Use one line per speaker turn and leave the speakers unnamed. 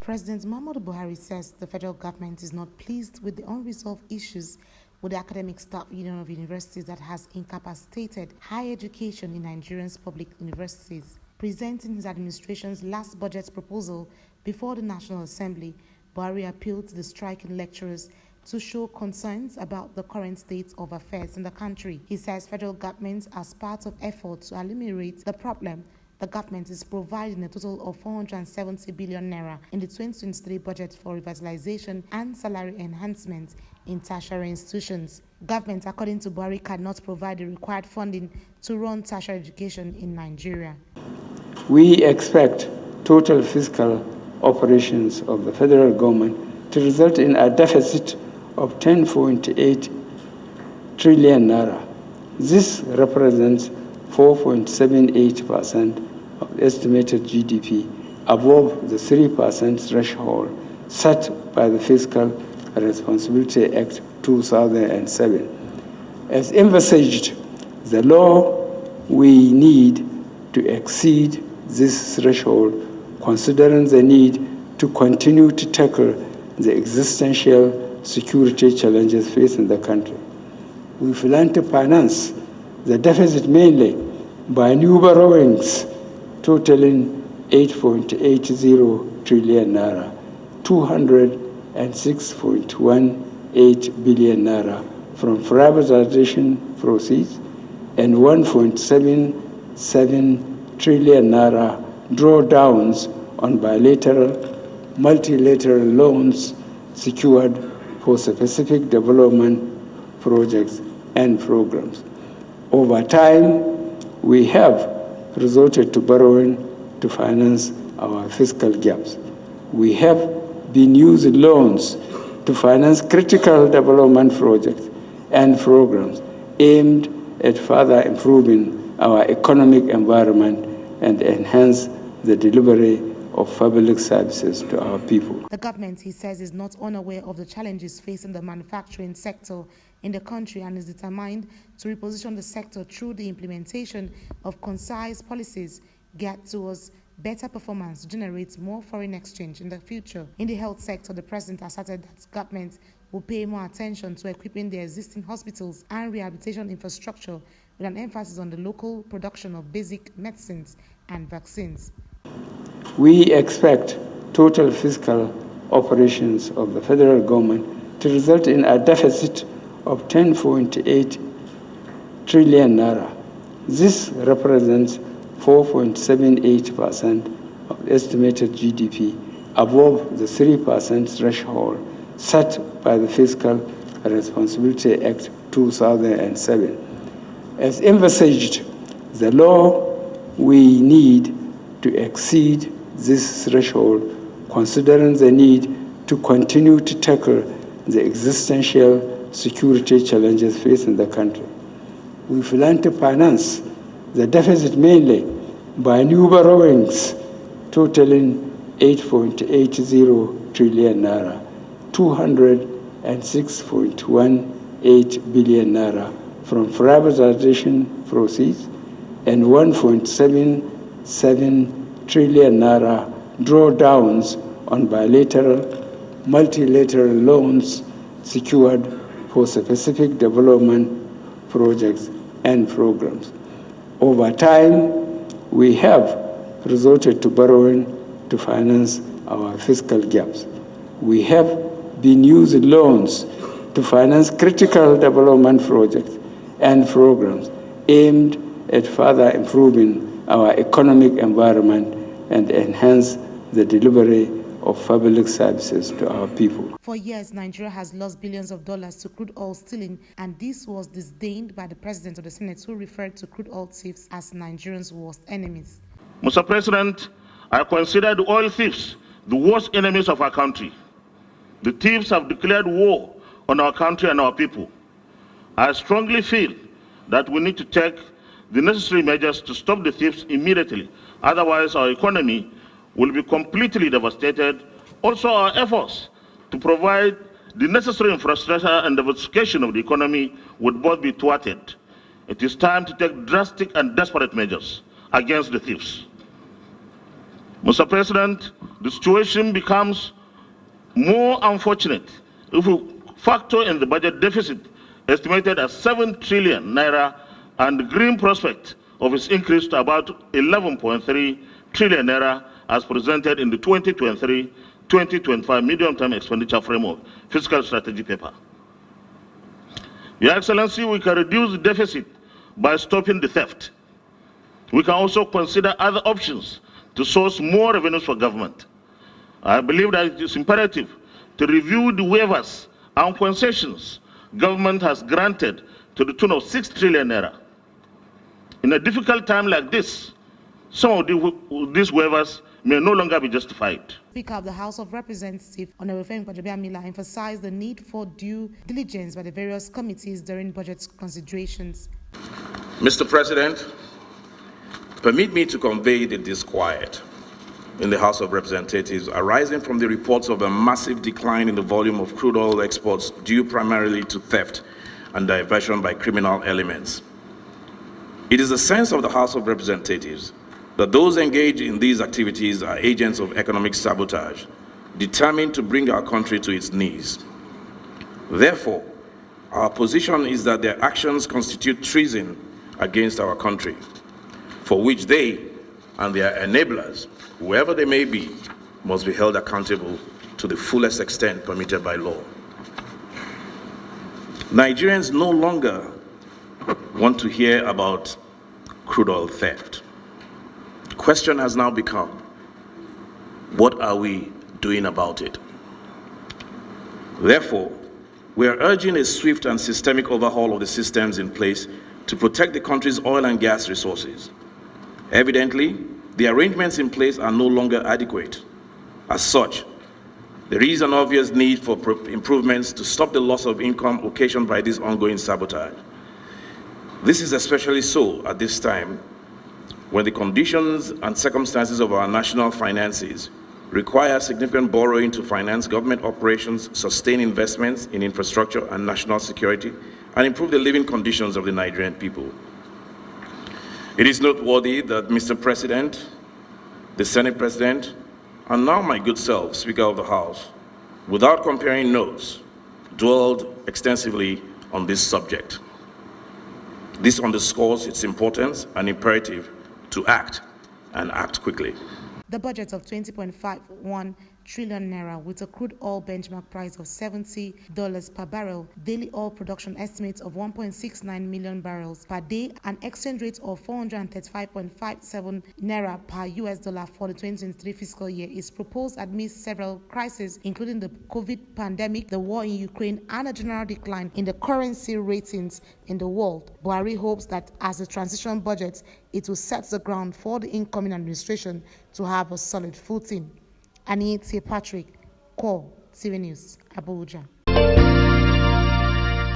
President Muhammadu Buhari says the federal government is not pleased with the unresolved issues with the Academic Staff Union of Universities that has incapacitated higher education in Nigeria's public universities. Presenting his administration's last budget proposal before the National Assembly, Buhari appealed to the striking lecturers to show concerns about the current state of affairs in the country. He says federal government, as part of efforts to ameliorate the problem, the government is providing a total of 470 billion naira in the 2023 budget for revitalization and salary enhancement in tertiary institutions. Government, according to Buhari, cannot provide the required funding to run tertiary education in Nigeria.
We expect total fiscal operations of the federal government to result in a deficit of 10.8 trillion naira. This represents 4.78% of estimated GDP, above the 3% threshold set by the Fiscal Responsibility Act 2007. As envisaged, the law we need to exceed this threshold, considering the need to continue to tackle the existential security challenges facing the country. We plan to finance the deficit mainly by new borrowings totaling 8.80 trillion naira, 206.18 billion naira from privatization proceeds, and 1.77 trillion naira drawdowns on bilateral, multilateral loans secured for specific development projects and programs. Over time, we have resorted to borrowing to finance our fiscal gaps. We have been using loans to finance critical development projects and programs aimed at further improving our economic environment and enhance the delivery of public services to our people.
The government, he says, is not unaware of the challenges facing the manufacturing sector in the country and is determined to reposition the sector through the implementation of concise policies geared towards better performance to generate more foreign exchange in the future. In the health sector, the president asserted that government will pay more attention to equipping the existing hospitals and rehabilitation infrastructure with an emphasis on the local production of basic medicines and vaccines.
We expect total fiscal operations of the federal government to result in a deficit of 10.8 trillion naira. This represents 4.78% of estimated GDP, above the 3% threshold set by the Fiscal Responsibility Act 2007. As envisaged, the law we need to exceed this threshold, considering the need to continue to tackle the existential security challenges facing the country. We plan to finance the deficit mainly by new borrowings totaling 8.80 trillion naira, 206.18 billion naira from privatization proceeds, and 1.77 trillion naira drawdowns on bilateral, multilateral loans secured for specific development projects and programs. Over time, we have resorted to borrowing to finance our fiscal gaps. We have been using loans to finance critical development projects and programs aimed at further improving our economic environment and enhance the delivery of public services to our people.
For years, Nigeria has lost billions of dollars to crude oil stealing, and this was disdained by the President of the Senate, who referred to crude oil thieves as Nigerians' worst enemies.
Mr. President, I consider the oil thieves the worst enemies of our country. The thieves have declared war on our country and our people. I strongly feel that we need to take the necessary measures to stop the thieves immediately. Otherwise, our economy will be completely devastated. Also, our efforts to provide the necessary infrastructure and diversification of the economy would both be thwarted. It is time to take drastic and desperate measures against the thieves. Mr. President, the situation becomes more unfortunate if we factor in the budget deficit estimated at 7 trillion naira and the grim prospect of its increase to about 11.3 trillion naira as presented in the 2023-2025 medium-term expenditure framework fiscal strategy paper. Your Excellency, we can reduce the deficit by stopping the theft. We can also consider other options to source more revenues for government. I believe that it is imperative to review the waivers and concessions government has granted to the tune of 6 trillion naira. In a difficult time like this, some of these waivers may no longer be justified.
Speaker of the House of Representatives, Honorable Femi Gbajabiamila, emphasized the need for due diligence by the various committees during budget considerations.
Mr. President, permit me to convey the disquiet in the House of Representatives arising from the reports of a massive decline in the volume of crude oil exports due primarily to theft and diversion by criminal elements. It is the sense of the House of Representatives that those engaged in these activities are agents of economic sabotage, determined to bring our country to its knees. Therefore, our position is that their actions constitute treason against our country, for which they and their enablers, whoever they may be, must be held accountable to the fullest extent permitted by law. Nigerians no longer want to hear about crude oil theft. The question has now become, what are we doing about it? Therefore, we are urging a swift and systemic overhaul of the systems in place to protect the country's oil and gas resources. Evidently, the arrangements in place are no longer adequate. As such, there is an obvious need for improvements to stop the loss of income occasioned by this ongoing sabotage. This is especially so at this time when the conditions and circumstances of our national finances require significant borrowing to finance government operations, sustain investments in infrastructure and national security, and improve the living conditions of the Nigerian people. It is noteworthy that Mr. President, the Senate President, and now my good self, Speaker of the House, without comparing notes, dwelled extensively on this subject. This underscores its importance and imperative to act, and act quickly.
The budget of 20.51 trillion naira with a crude oil benchmark price of $70 per barrel, daily oil production estimates of 1.69 million barrels per day, an exchange rate of 435.57 naira per US dollar for the 2023 fiscal year is proposed amidst several crises, including the COVID pandemic, the war in Ukraine, and a general decline in the currency ratings in the world. Buhari hopes that as a transition budget, it will set the ground for the incoming administration to have a solid footing. Annie T. Patrick, Core TV News, Abuja.